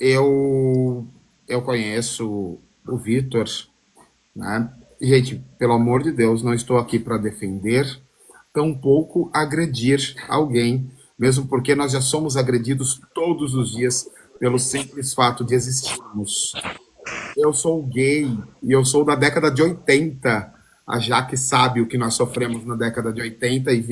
eu conheço o Vitor, né? Gente, pelo amor de Deus, não estou aqui para defender, tampouco agredir alguém, mesmo porque nós já somos agredidos todos os dias pelo simples fato de existirmos. Eu sou gay e eu sou da década de 80. A Jaque sabe o que nós sofremos na década de 80 e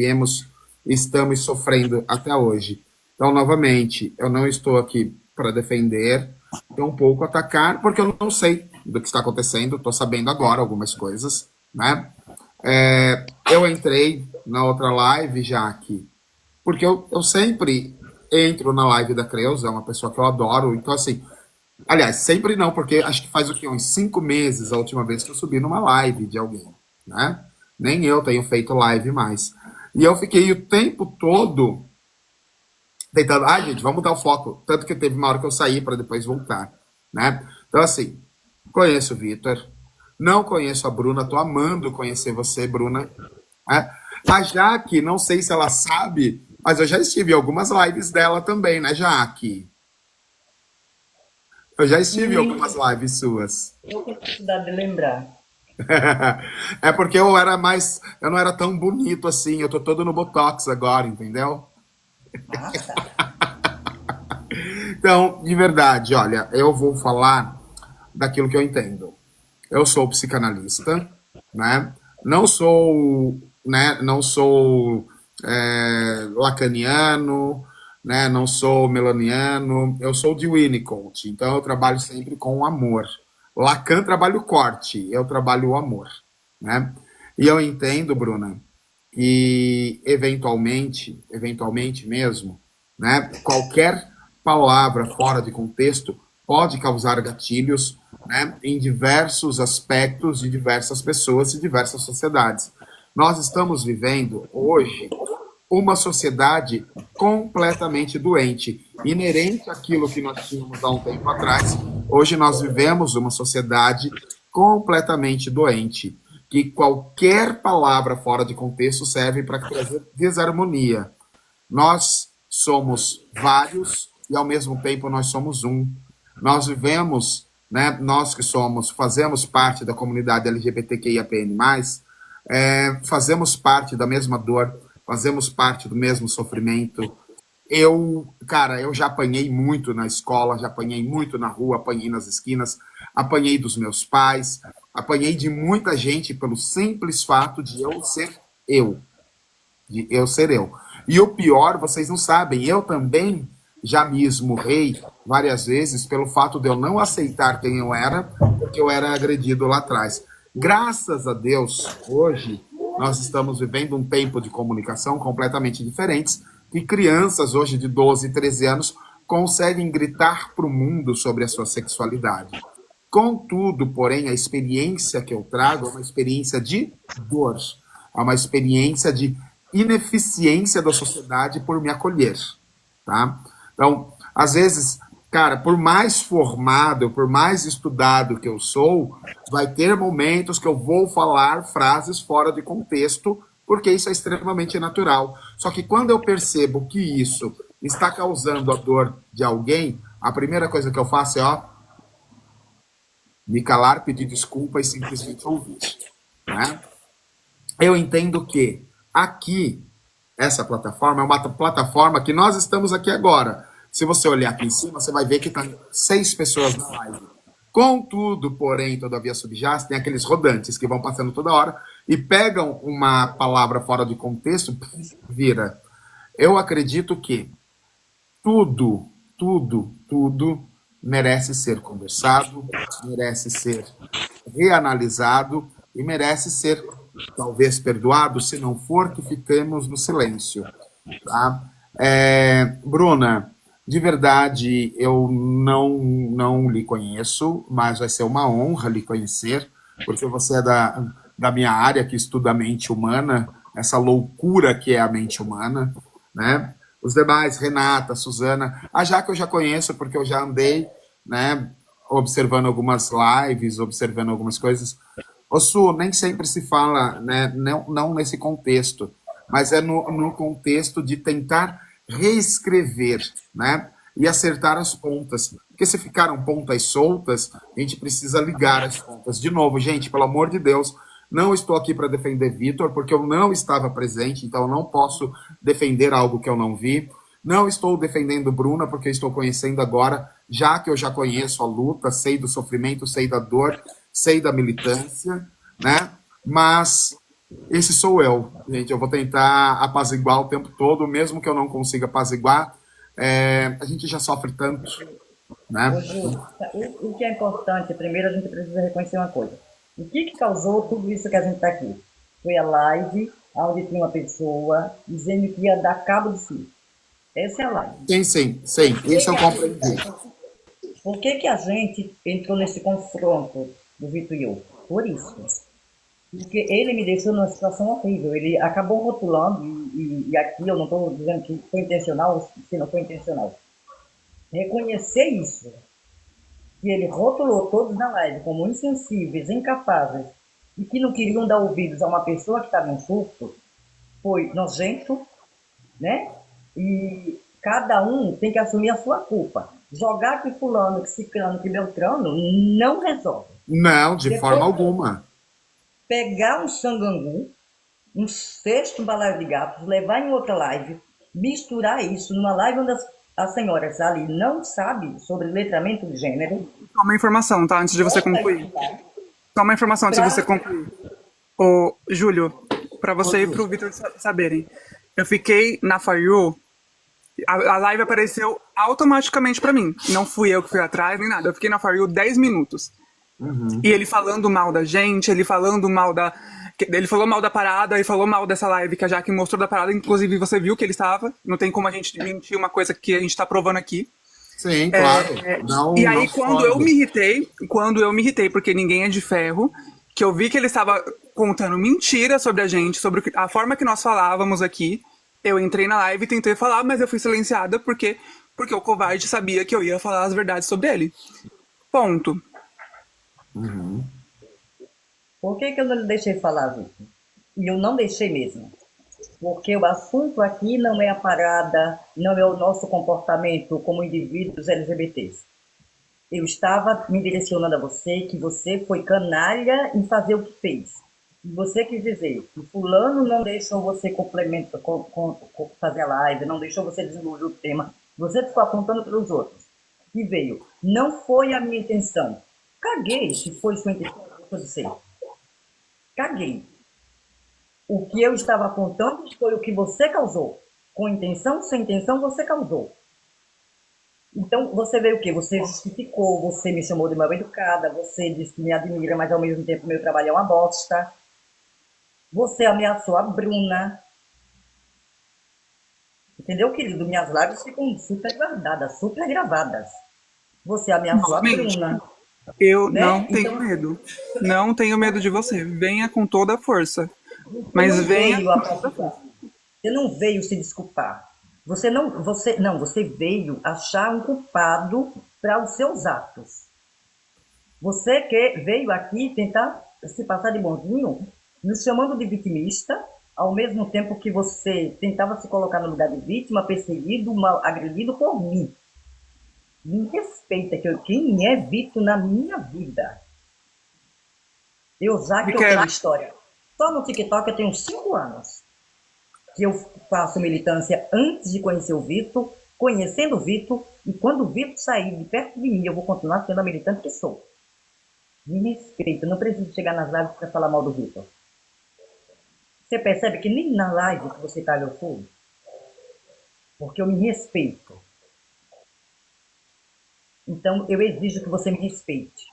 estamos sofrendo até hoje. Então, novamente, eu não estou aqui para defender, tampouco atacar, porque eu não sei do que está acontecendo, estou sabendo agora algumas coisas, né? Eu entrei na outra live, Jaque, porque eu sempre entro na live da Creuza, é uma pessoa que eu adoro, então assim, aliás, sempre não, porque acho que faz o quê? Uns 5 meses a última vez que eu subi numa live de alguém, né? Nem eu tenho feito live mais. E eu fiquei o tempo todo tentando, gente, vamos mudar o foco. Tanto que teve uma hora que eu saí para depois voltar, né? Então, assim, conheço o Vitor, não conheço a Bruna, tô amando conhecer você, Bruna. Né? A Jaque, não sei se ela sabe, mas eu já estive em algumas lives dela também, né, Jaque? Eu já estive em algumas Sim, lives suas. eu com necessidade de lembrar. É porque eu não era tão bonito assim, eu tô todo no Botox agora, entendeu? Ah, tá. Então, de verdade, olha, eu vou falar daquilo que eu entendo. Eu sou psicanalista, né? Não sou lacaniano, né? Não sou melaniano, eu sou de Winnicott, então eu trabalho sempre com o amor. Lacan trabalha o corte, eu trabalho o amor, né? E eu entendo, Bruna, que eventualmente mesmo, né, qualquer palavra fora de contexto pode causar gatilhos, né, em diversos aspectos de diversas pessoas e diversas sociedades. Nós estamos vivendo hoje uma sociedade completamente doente, inerente àquilo que nós tínhamos há um tempo atrás. Hoje nós vivemos uma sociedade completamente doente, que qualquer palavra fora de contexto serve para trazer desarmonia. Nós somos vários e ao mesmo tempo nós somos um. Nós vivemos, né, nós que fazemos parte da comunidade LGBTQIAPN+, fazemos parte da mesma dor, fazemos parte do mesmo sofrimento. Cara, eu já apanhei muito na escola, já apanhei muito na rua, apanhei nas esquinas, apanhei dos meus pais, apanhei de muita gente pelo simples fato de eu ser eu, de eu ser eu. E o pior, vocês não sabem, eu também já me esmurrei várias vezes pelo fato de eu não aceitar quem eu era, porque eu era agredido lá atrás. Graças a Deus, hoje, nós estamos vivendo um tempo de comunicação completamente diferentes, e crianças hoje de 12, 13 anos conseguem gritar para o mundo sobre a sua sexualidade. Contudo, porém, a experiência que eu trago é uma experiência de dor, é uma experiência de ineficiência da sociedade por me acolher, tá? Então, às vezes, cara, por mais formado, por mais estudado que eu sou, vai ter momentos que eu vou falar frases fora de contexto, porque isso é extremamente natural. Só que quando eu percebo que isso está causando a dor de alguém, a primeira coisa que eu faço é, ó, me calar, pedir desculpa e simplesmente ouvir, né? Eu entendo que aqui, essa plataforma é uma plataforma que nós estamos aqui agora. Se você olhar aqui em cima, você vai ver que tem 6 pessoas na live. Contudo, porém, todavia subjaz, tem aqueles rodantes que vão passando toda hora e pegam uma palavra fora de contexto, vira. Eu acredito que tudo merece ser conversado, merece ser reanalisado e merece ser talvez perdoado, se não for, que fiquemos no silêncio. Tá? Bruna, de verdade, eu não lhe conheço, mas vai ser uma honra lhe conhecer, porque você é da minha área que estuda a mente humana, essa loucura que é a mente humana, né? Os demais, Renata, Suzana, a Jaque eu já conheço porque eu já andei, né, observando algumas lives, observando algumas coisas. Ô Su, nem sempre se fala, né, não nesse contexto, mas é no contexto de tentar reescrever, né? e acertar as pontas. Porque se ficaram pontas soltas, a gente precisa ligar as pontas. De novo, gente, pelo amor de Deus, não estou aqui para defender Vitor, porque eu não estava presente, então eu não posso defender algo que eu não vi. Não estou defendendo Bruna, porque estou conhecendo agora, já que eu já conheço a luta, sei do sofrimento, sei da dor, sei da militância, né? Mas esse sou eu, gente. Eu vou tentar apaziguar o tempo todo, mesmo que eu não consiga apaziguar. A gente já sofre tanto, Ô, né? Ju, o que é importante, primeiro a gente precisa reconhecer uma coisa. O que causou tudo isso que a gente está aqui? Foi a live onde tinha uma pessoa dizendo que ia dar cabo de si. Essa é a live. Sim, sim, sim. Isso eu compreendi. Por que que a gente entrou nesse confronto do Vitor e eu? Por isso. Porque ele me deixou numa situação horrível. Ele acabou rotulando, e aqui eu não estou dizendo que foi intencional ou se não foi intencional. Reconhecer isso, que ele rotulou todos na live como insensíveis, incapazes e que não queriam dar ouvidos a uma pessoa que estava em surto, foi nojento, né? E cada um tem que assumir a sua culpa. Jogar que fulano, que ciclano, que beltrano não resolve. Não, de forma Depois, alguma. pegar um sangangu, um cesto, um balaio de gatos, levar em outra live, misturar isso numa live onde as senhoras ali não sabem sobre letramento de gênero, Só uma informação, tá? Antes de você concluir. Só uma informação antes de você concluir. Ô, Júlio, pra você e pro Vitor saberem. Eu fiquei na For You, a live apareceu automaticamente pra mim. Não fui eu que fui atrás, nem nada. Eu fiquei na For You 10 minutos. E ele falando mal da gente, ele falando mal da... Ele falou mal da parada e falou mal dessa live que a Jaque mostrou da parada. Inclusive, você viu que ele estava. Não tem como a gente mentir uma coisa que a gente tá provando aqui. Sim, claro. Não, E aí, não quando eu me irritei, porque ninguém é de ferro, que eu vi que ele estava contando mentira sobre a gente, sobre a forma que nós falávamos aqui, eu entrei na live e tentei falar, mas eu fui silenciada porque o covarde sabia que eu ia falar as verdades sobre ele. Ponto. por que que eu não lhe deixei falar, Vitor? E eu não deixei mesmo. Porque o assunto aqui não é a parada, não é o nosso comportamento como indivíduos LGBTs. Eu estava me direcionando a você que você foi canalha em fazer o que fez. E você quis dizer que fulano não deixou você complementar, fazer a live, não deixou você desenvolver o tema. Você ficou apontando para os outros. E veio. Não foi a minha intenção. Caguei se foi sua intenção, eu sei. Caguei. O que eu estava apontando foi o que você causou. Com intenção, sem intenção, você causou. Então, você veio o quê? Você justificou, você me chamou de mal educada, você disse que me admira, mas ao mesmo tempo meu trabalho é uma bosta. Você ameaçou a Bruna. Entendeu, querido? Minhas lives ficam super guardadas, super gravadas. Você ameaçou a Bruna. Eu Né? não tenho Então, medo. Não tenho medo de você. Venha com toda a força. Mas não venha veio com toda a força. você não veio se desculpar. Você veio achar um culpado para os seus atos. Você que veio aqui tentar se passar de bonzinho, nos chamando de vitimista, ao mesmo tempo que você tentava se colocar no lugar de vítima, perseguido, mal agredido por mim. Me respeita, quem é Vitor na minha vida? Eu já que eu tenho a história. Só no TikTok eu tenho 5 anos que eu faço militância antes de conhecer o Vitor, conhecendo o Vitor, e quando o Vitor sair de perto de mim, eu vou continuar sendo a militante que sou. Me respeita, não preciso chegar nas lives para falar mal do Vitor. Você percebe que nem na live que você está eu sou? Porque eu me respeito. Então eu exijo que você me respeite.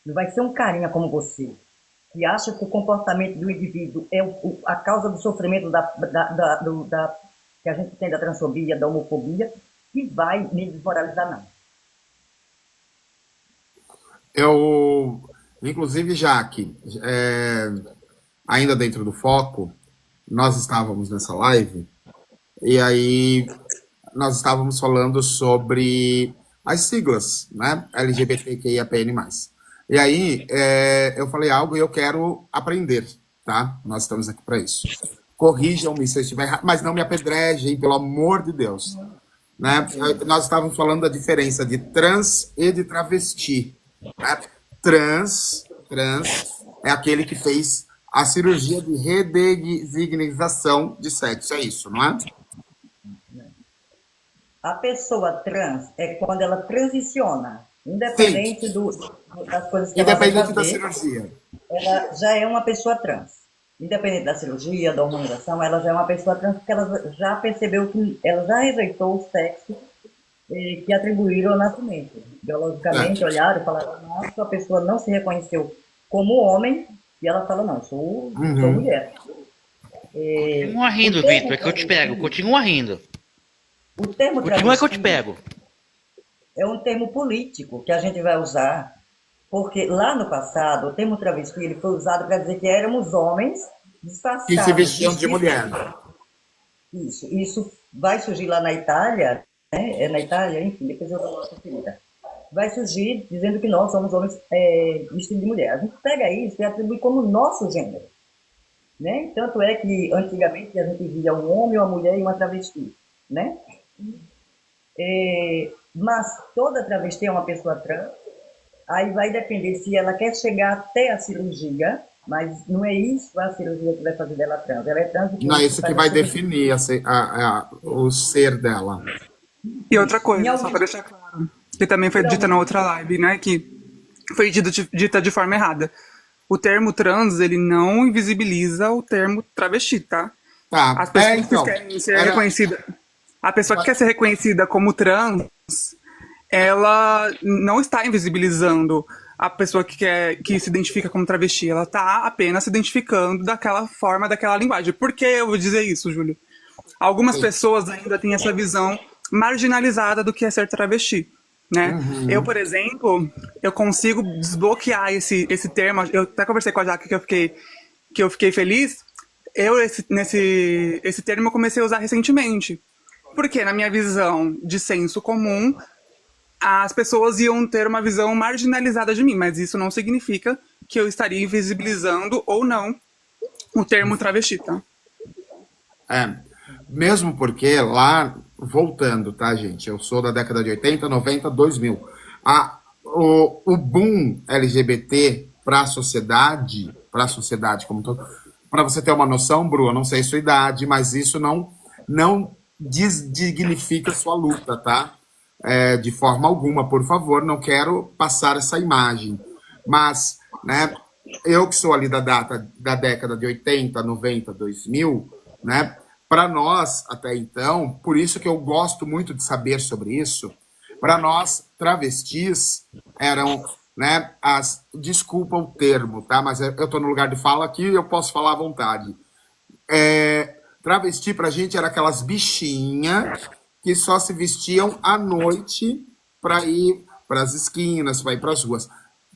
Não vai ser um carinha como você, que acha que o comportamento do indivíduo é a causa do sofrimento que a gente tem da transfobia, da homofobia, que vai me desmoralizar, não. Inclusive, Jaque, ainda dentro do foco, nós estávamos nessa live, e aí nós estávamos falando sobre as siglas, né? LGBTQIAPN+. E aí, eu falei algo e eu quero aprender, tá? Nós estamos aqui para isso. Corrijam-me se eu estiver errado, mas não me apedrejem, pelo amor de Deus. né? Nós estávamos falando da diferença de trans e de travesti. Né? Trans é aquele que fez a cirurgia de redesignização de sexo, é isso, não é? A pessoa trans é quando ela transiciona, Sim, independente das coisas que ela vai independente da fazer, cirurgia. ela já é uma pessoa trans. Independente da cirurgia, da hormonização, ela já é uma pessoa trans porque ela já percebeu que ela já rejeitou o sexo que atribuíram ao nascimento. Biologicamente, É. olharam e falaram, nossa, a pessoa não se reconheceu como homem, e ela fala, não, sou Uhum. mulher. Continua O rindo, termo Vitor, é que eu te pego. travesti, Continua rindo. o termo Continua que eu te travesti pego. é um termo político que a gente vai usar, porque lá no passado, o termo travesti ele foi usado para dizer que éramos homens Que se disfarçados, vestiam de vestidos. mulher. Isso vai surgir lá na Itália, né? É na Itália, enfim, depois eu vou conferida. Vai surgir dizendo que nós somos homens vestidos de mulher. A gente pega isso e atribui como nosso gênero, né? Tanto é que antigamente a gente via um homem, uma mulher e uma travesti, né? Mas toda travesti é uma pessoa trans. Aí vai depender se ela quer chegar até a cirurgia, mas não é isso a cirurgia que vai fazer dela trans. Ela é trans porque Não é você isso que faz a vai cirurgia. definir o ser dela. E outra Em coisa, só algum, para deixar claro, que também foi por dita algum, na outra live, né, que foi dita de forma errada. O termo trans, ele não invisibiliza o termo travesti, tá? Tá. As pessoas que Então. querem ser Era. reconhecidas, a pessoa que quer ser reconhecida como trans, ela não está invisibilizando a pessoa que se identifica como travesti, ela está apenas se identificando daquela forma, daquela linguagem. Por que eu vou dizer isso, Júlio? Algumas pessoas ainda têm essa visão marginalizada do que é ser travesti, né? Eu, por exemplo, eu consigo desbloquear esse termo. Eu até conversei com a Jaque que eu fiquei feliz. Esse termo eu comecei a usar recentemente. Porque, na minha visão de senso comum, as pessoas iam ter uma visão marginalizada de mim, mas isso não significa que eu estaria invisibilizando ou não o termo travesti, tá? É, mesmo porque lá, voltando, tá, gente? Eu sou da década de 80, 90, 2000. O boom LGBT para a sociedade como todo. Para você ter uma noção, Bru, eu não sei sua idade, mas isso não desdignifica sua luta, tá? De forma alguma, por favor, não quero passar essa imagem. Mas, né, eu que sou ali da década de 80, 90, 2000, né, para nós, até então, por isso que eu gosto muito de saber sobre isso, para nós, travestis eram, né, desculpa o termo, tá, mas eu estou no lugar de fala aqui e eu posso falar à vontade. Travesti pra gente era aquelas bichinhas que só se vestiam à noite para ir para as esquinas, para ir para as ruas.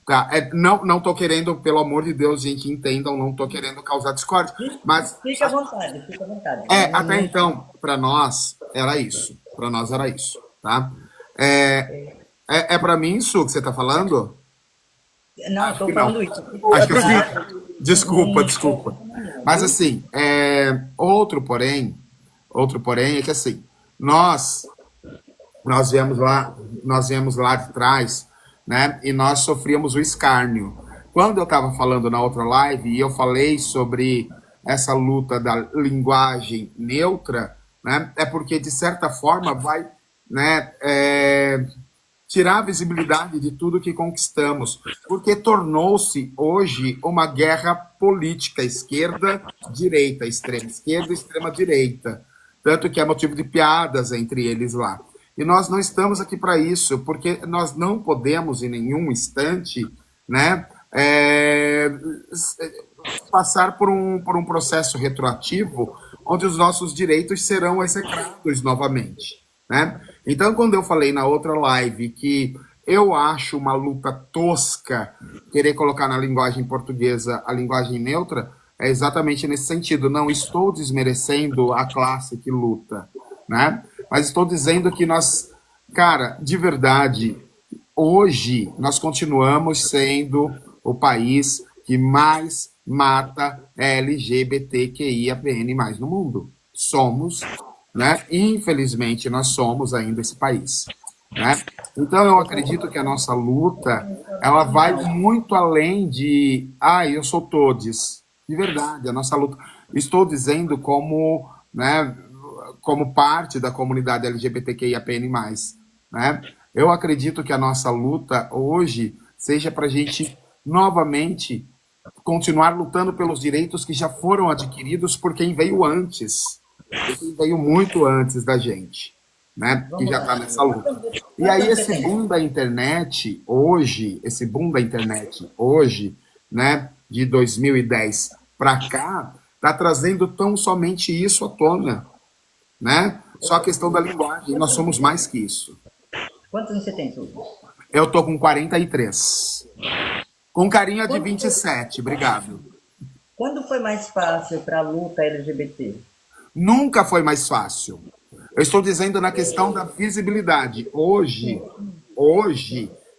Tá? Não tô querendo, pelo amor de Deus, gente, entendam, não tô querendo causar discórdia, mas fica à vontade, fica à vontade. até então, para nós era isso. Para nós era isso, tá? Para mim isso que você tá falando? Não, Acho estou que não. falando isso. Acho que eu Claro, fui. Desculpa. Mas assim, outro porém é que assim, nós nós viemos lá de trás, né? E nós sofríamos o escárnio. Quando eu estava falando na outra live e eu falei sobre essa luta da linguagem neutra, né? É porque de certa forma vai, né? Tirar a visibilidade de tudo que conquistamos, porque tornou-se hoje uma guerra política, esquerda-direita, extrema esquerda, extrema direita, tanto que é motivo de piadas entre eles lá. E nós não estamos aqui para isso, porque nós não podemos em nenhum instante, né, passar por um processo retroativo onde os nossos direitos serão execrados novamente, né? Então, quando eu falei na outra live que eu acho uma luta tosca querer colocar na linguagem portuguesa a linguagem neutra, é exatamente nesse sentido. Não estou desmerecendo a classe que luta, né? Mas estou dizendo que nós, cara, de verdade, hoje nós continuamos sendo o país que mais mata LGBTQIAPN+ no mundo. Somos né? Infelizmente, nós somos ainda esse país, né? Então, eu acredito que a nossa luta, ela vai muito além de, eu sou todes. De verdade, a nossa luta. Estou dizendo como, né, como parte da comunidade LGBTQIAPN+, né? Eu acredito que a nossa luta hoje seja para a gente novamente continuar lutando pelos direitos que já foram adquiridos por quem veio antes, por quem veio muito antes da gente, né? Que Vamos já está lá. nessa luta. E Quantos aí anos você esse tem? boom da internet hoje, né, de 2010 para cá, está trazendo tão somente isso à tona, né? Só a questão da linguagem. Nós somos mais que isso. Quantos anos você tem, Túlio? Eu tô com 43. Com carinha de Quando foi, 27, obrigado. quando foi mais fácil para a luta LGBT? Nunca foi mais fácil. Eu estou dizendo na questão da visibilidade. Hoje,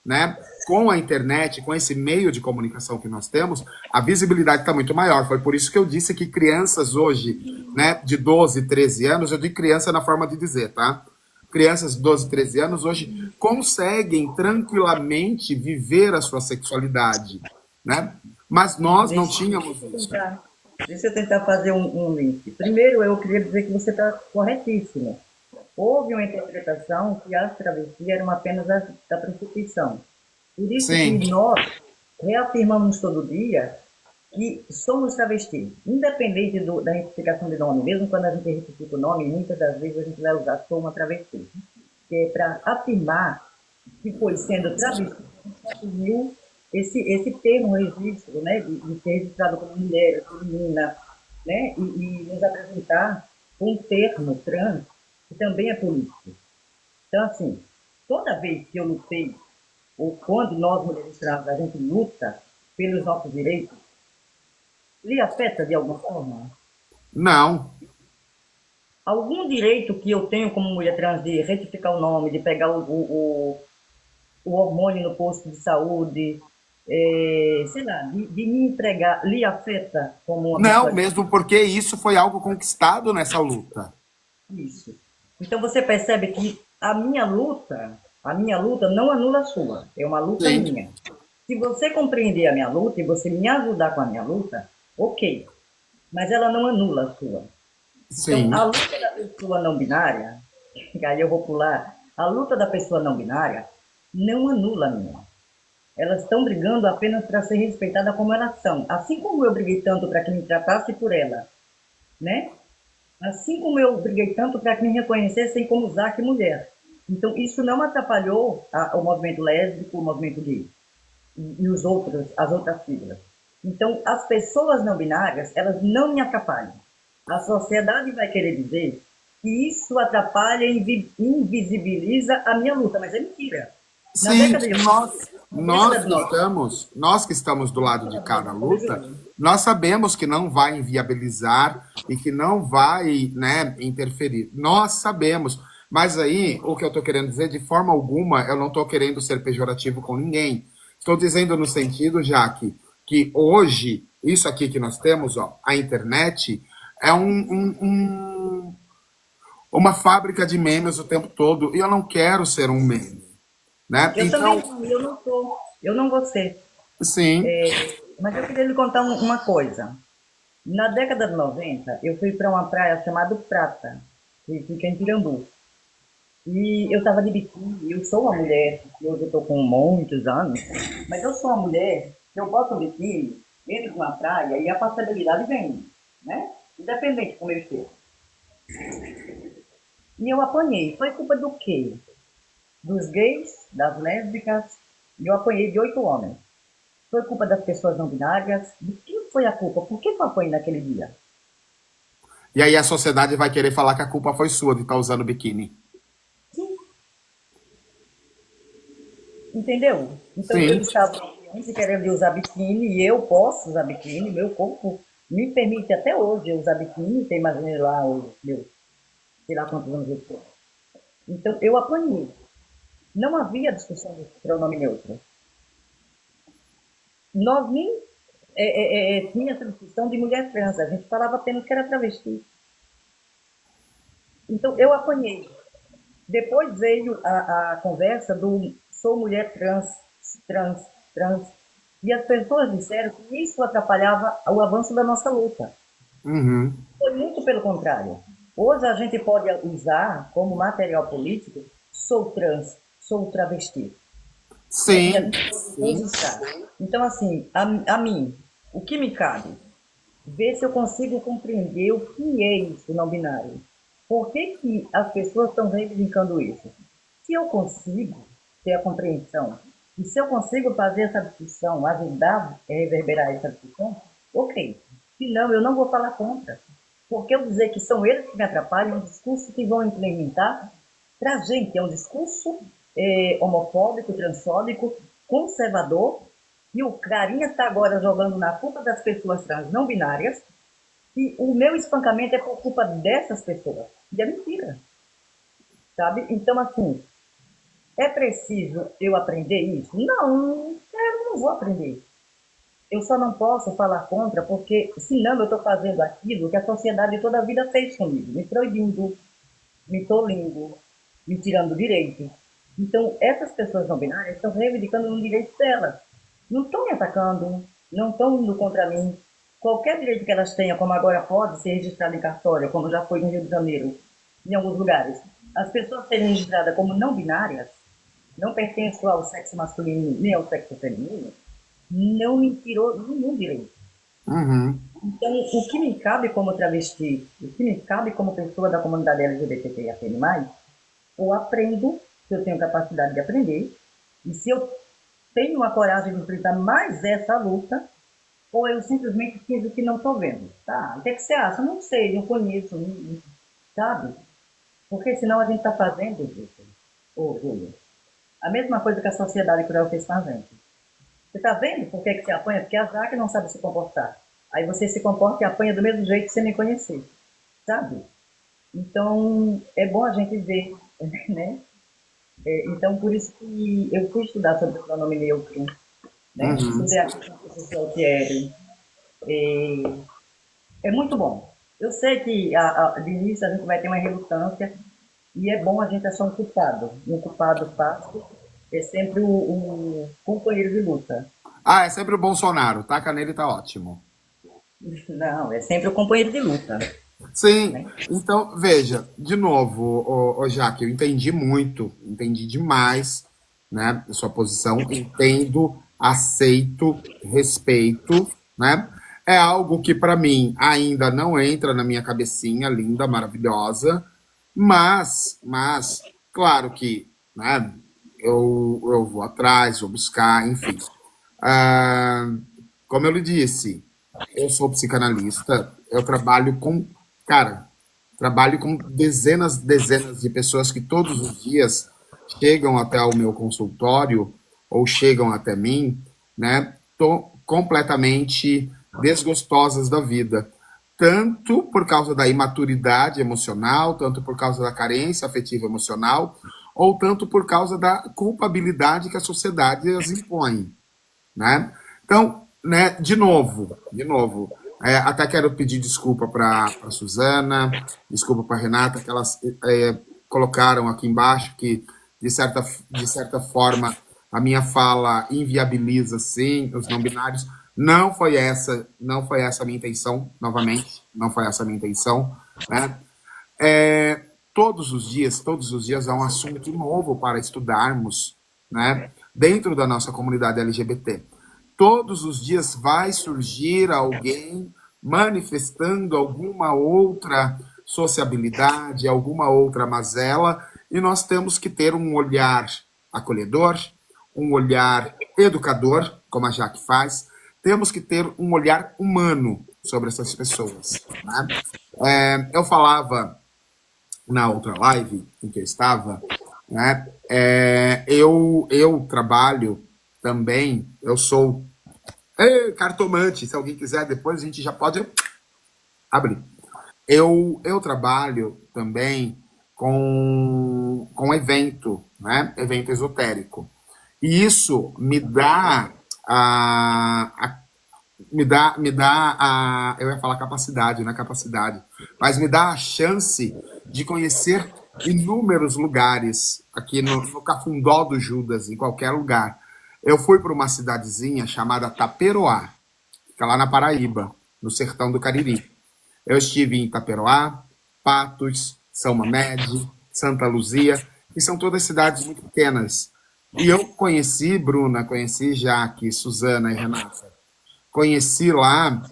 né, com a internet, com esse meio de comunicação que nós temos, a visibilidade está muito maior. Foi por isso que eu disse que crianças hoje, né, de 12, 13 anos, eu digo criança na forma de dizer, tá? Crianças de 12, 13 anos hoje conseguem tranquilamente viver a sua sexualidade, né? Mas nós não Deixa, tínhamos isso. deixa eu tentar fazer um link. Primeiro, eu queria dizer que você está corretíssimo. Houve uma interpretação que as travestis eram apenas da prostituição. Por isso Sim, que nós reafirmamos todo dia que somos travestis, independente da retificação de nome. Mesmo quando a gente retifica o nome, muitas das vezes a gente vai usar sou uma travesti, que é para afirmar que foi sendo travesti que assumiu esse termo registro, né, de ser registrado como mulher, feminina, né, e nos apresentar com um termo trans, que também é político. Então, assim, toda vez que eu lutei, ou quando nós mulheres trans, a gente luta pelos nossos direitos, lhe afeta de alguma forma? não. Algum direito que eu tenho como mulher trans de retificar o nome, de pegar o hormônio no posto de saúde, sei lá, de me empregar, lhe afeta como uma Não, pessoa mesmo porque isso foi algo conquistado nessa luta. disso? Então você percebe que a minha luta não anula a sua, é uma luta Sim, minha. Se você compreender a minha luta e você me ajudar com a minha luta, ok, mas ela não anula a sua. Então, sim, a luta da pessoa não binária, e aí eu vou pular, a luta da pessoa não binária não anula a minha. Elas estão brigando apenas para ser respeitadas como elas são. Assim como eu briguei tanto para que me tratasse por ela, né? Assim como eu briguei tanto para que me reconhecessem como Zaque mulher. Então, isso não atrapalhou o movimento lésbico, o movimento gay e as outras siglas. Então, as pessoas não binárias, elas não me atrapalham. A sociedade vai querer dizer que isso atrapalha e invisibiliza a minha luta, mas é mentira. Na sim. década de, na década Nós de que 90, estamos, nós que estamos do lado de cá na luta, nós sabemos que não vai inviabilizar e que não vai, né, interferir. Nós sabemos. Mas aí, o que eu estou querendo dizer, de forma alguma, eu não estou querendo ser pejorativo com ninguém. Estou dizendo no sentido, Jaque, que hoje, isso aqui que nós temos, ó, a internet, é uma fábrica de memes o tempo todo, e eu não quero ser um meme, né? eu também Então, não, eu não sou, eu não vou ser. sim, Mas eu queria lhe contar uma coisa. Na década de 90, eu fui para uma praia chamada Prata, que fica em Pirambu. E eu estava de biquíni, eu sou uma mulher, hoje eu estou com muitos anos, mas eu sou uma mulher, que eu boto um biquíni dentro de uma praia e a passabilidade vem, né? Independente como eu esteja. E eu apanhei. Foi culpa do quê? Dos gays, das lésbicas, e eu apanhei de 8 homens. Foi culpa das pessoas não binárias? De quem foi a culpa? Por que eu apanhei naquele dia? e aí a sociedade vai querer falar que a culpa foi sua de estar usando biquíni. Sim, entendeu? Então Sim, eles estavam querendo usar biquíni e eu posso usar biquíni, meu corpo me permite até hoje usar biquíni, você imagina lá os meus, sei lá quantos anos eu tenho. Então eu apanhei. Não havia discussão de pronome neutro. Nós nem tinha essa discussão de mulher trans, a gente falava apenas que era travesti. Então, eu apanhei. Depois veio a conversa do sou mulher trans, trans, trans. E as pessoas disseram que isso atrapalhava o avanço da nossa luta. Uhum. Foi muito pelo contrário. Hoje a gente pode usar como material político sou trans, sou travesti. Né? E a Sim, gente pode sim. usar. Então, assim, a mim, o que me cabe? Ver se eu consigo compreender o que é isso não binário. Por que, que as pessoas estão reivindicando isso? Se eu consigo ter a compreensão, e se eu consigo fazer essa discussão, ajudar a reverberar essa discussão, ok. Se não, eu não vou falar contra. Porque eu dizer que são eles que me atrapalham, é um discurso que vão implementar para a gente, é um discurso homofóbico, transfóbico, conservador, e o carinha está agora jogando na culpa das pessoas trans não binárias, e o meu espancamento é por culpa dessas pessoas. E é mentira, sabe? Então, assim, é preciso eu aprender isso? Não, eu não vou aprender. Eu só não posso falar contra, porque senão eu estou fazendo aquilo que a sociedade toda a vida fez comigo, me proibindo, me tolindo, me tirando direitos. Então, essas pessoas não binárias estão reivindicando um direito delas. Não estão me atacando, não estão indo contra mim. Qualquer direito que elas tenham, como agora pode ser registrado em cartório, como já foi no Rio de Janeiro, em alguns lugares, as pessoas serem registradas como não binárias, não pertencem ao sexo masculino nem ao sexo feminino, não me tirou nenhum direito. Uhum. Então, o que me cabe como travesti, o que me cabe como pessoa da comunidade LGBTQIA+, ou aprendo, se eu tenho capacidade de aprender, e se eu tenho a coragem de enfrentar mais essa luta, ou eu simplesmente finjo que não estou vendo. Tá, o que, é que você acha? Não sei, não conheço, não, sabe? Porque senão a gente está fazendo isso, ô Júlio. A mesma coisa que a sociedade cruel fez com a gente. Você está vendo por que, que você apanha? Porque a Jaque não sabe se comportar. Aí você se comporta e apanha do mesmo jeito sem me conhecer, sabe? Então, é bom a gente ver, né? Então, por isso que eu fui estudar sobre o pronome neutro, né? Uhum. Estudei a questão social que é muito bom. Eu sei que de início a gente vai ter uma relutância e é bom a gente achar um culpado. Um culpado fácil é sempre o companheiro de luta. Ah, é sempre o Bolsonaro. Taca nele, tá ótimo. Não, é sempre o companheiro de luta, Sim, né? então, veja, de novo, Jaque, eu entendi muito, entendi demais, né, a sua posição, entendo, aceito, respeito, né? É algo que para mim ainda não entra na minha cabecinha linda, maravilhosa, mas, claro que, né, eu vou atrás, vou buscar, enfim. Ah, como eu lhe disse, eu sou psicanalista, eu trabalho com, cara, trabalho com dezenas de pessoas que todos os dias chegam até o meu consultório ou chegam até mim, né, completamente desgostosas da vida. Tanto por causa da imaturidade emocional, tanto por causa da carência afetiva emocional, ou tanto por causa da culpabilidade que a sociedade as impõe, né? Então, né, de novo, até quero pedir desculpa para a Suzana, desculpa para a Renata, que elas colocaram aqui embaixo que, de certa forma, a minha fala inviabiliza, sim, os não binários. Não foi essa a minha intenção, novamente, não foi essa a minha intenção, né? Todos os dias há um assunto novo para estudarmos, né? Dentro da nossa comunidade LGBT. Todos os dias vai surgir alguém manifestando alguma outra sociabilidade, alguma outra mazela, e nós temos que ter um olhar acolhedor, um olhar educador, como a Jaque faz, temos que ter um olhar humano sobre essas pessoas, né? Eu falava na outra live em que eu estava, né? Eu trabalho também, eu sou cartomante, se alguém quiser, depois a gente já pode abrir. Eu trabalho também com evento, né? Evento esotérico. E isso me dá eu ia falar capacidade, não é capacidade, mas me dá a chance de conhecer inúmeros lugares aqui no Cafundó do Judas, em qualquer lugar. Eu fui para uma cidadezinha chamada Taperoá, fica lá na Paraíba, no sertão do Cariri. Eu estive em Itaperoá, Patos, São Mamede, Santa Luzia, que são todas cidades muito pequenas. E eu conheci, Bruna, conheci Jaque, Suzana e Renata. Conheci lá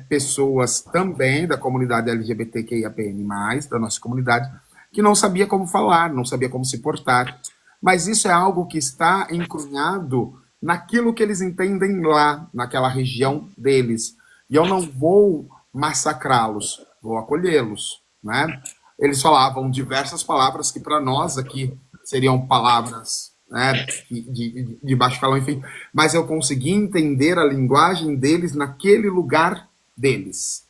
pessoas também da comunidade LGBTQIAPN+, da nossa comunidade, que não sabia como falar, não sabia como se portar. Mas isso é algo que está encrunhado naquilo que eles entendem lá, naquela região deles. E eu não vou massacrá-los, vou acolhê-los, né? Eles falavam diversas palavras que para nós aqui seriam palavras, né, de baixo calão, enfim, mas eu consegui entender a linguagem deles naquele lugar deles.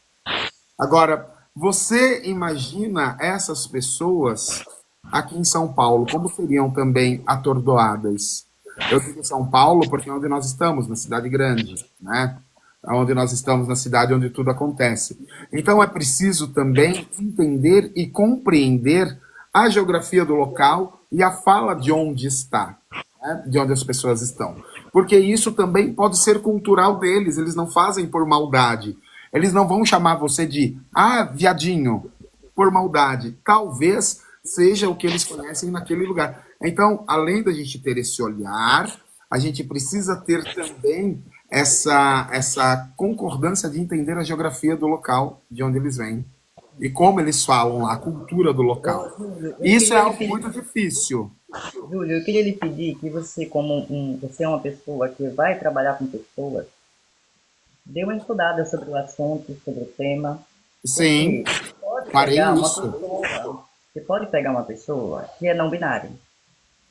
Agora, você imagina essas pessoas aqui em São Paulo, como seriam também atordoadas? Eu digo São Paulo porque é onde nós estamos, na cidade grande, né? Onde nós estamos, na cidade onde tudo acontece. Então é preciso também entender e compreender a geografia do local e a fala de onde está, né? De onde as pessoas estão. Porque isso também pode ser cultural deles, eles não fazem por maldade. Eles não vão chamar você de viadinho, por maldade. Talvez seja o que eles conhecem naquele lugar. Então, além da gente ter esse olhar, a gente precisa ter também essa concordância de entender a geografia do local de onde eles vêm e como eles falam lá, a cultura do local. Júlio, Isso é algo muito difícil. Júlio, eu queria lhe pedir que você, você é uma pessoa que vai trabalhar com pessoas, dê uma estudada sobre o assunto, sobre o tema. Sim, Você pode farei pegar uma isso. pessoa, você pode pegar uma pessoa que é não binária,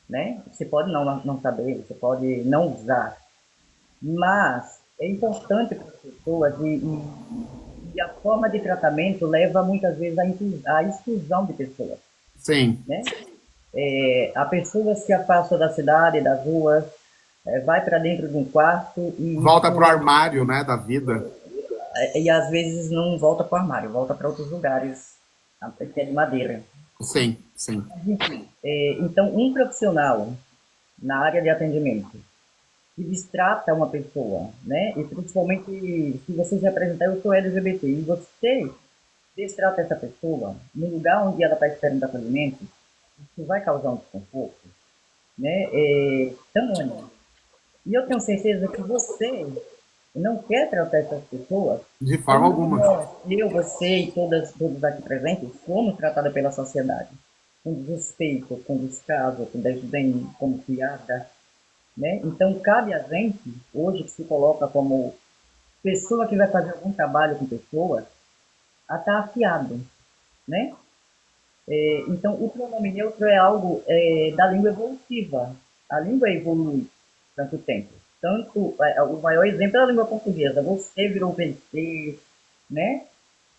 né? Você pode não saber, você pode não usar, mas é importante para as pessoas e a forma de tratamento leva muitas vezes à exclusão de pessoas, Sim, né? A pessoa se afasta da cidade, das ruas, vai para dentro de um quarto volta pro armário, né, da vida. e às vezes não volta para o armário, volta para outros lugares, que é de madeira. Sim, sim. Então, um profissional na área de atendimento que destrata uma pessoa, né? E principalmente se você se apresentar, eu sou LGBT, e você destrata essa pessoa no lugar onde ela está esperando acolhimento, isso vai causar um desconforto, né? Tamanho. E eu tenho certeza que você não quer tratar essas pessoas De forma como alguma. nós, eu, você e todos aqui presentes, fomos tratados pela sociedade. Com desrespeito, com descaso, com desdém, como piada, né? Então, cabe a gente, hoje, que se coloca como pessoa que vai fazer algum trabalho com pessoas, a estar afiado, né? Então, o pronome neutro é algo da língua evolutiva. A língua evolui tanto tempo. Tanto, o maior exemplo é a língua portuguesa. Você virou vencer, né?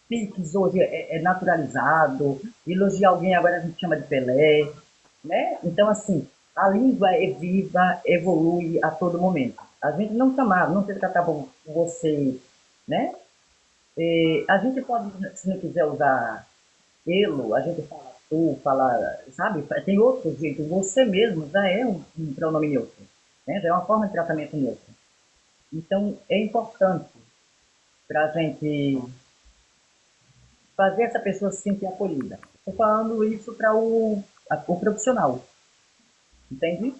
Pix hoje é naturalizado. Elogiar alguém agora a gente chama de Pelé, né? Então, assim, a língua é viva, evolui a todo momento. A gente não chamava, não se tratava por você, né? A gente pode, se não quiser usar elo, a gente fala tu, fala, sabe? Tem outro jeito. Você mesmo já é um pronome neutro, né? Já é uma forma de tratamento neutro. Então, é importante para a gente fazer essa pessoa se sentir acolhida. Estou falando isso para o profissional, entende?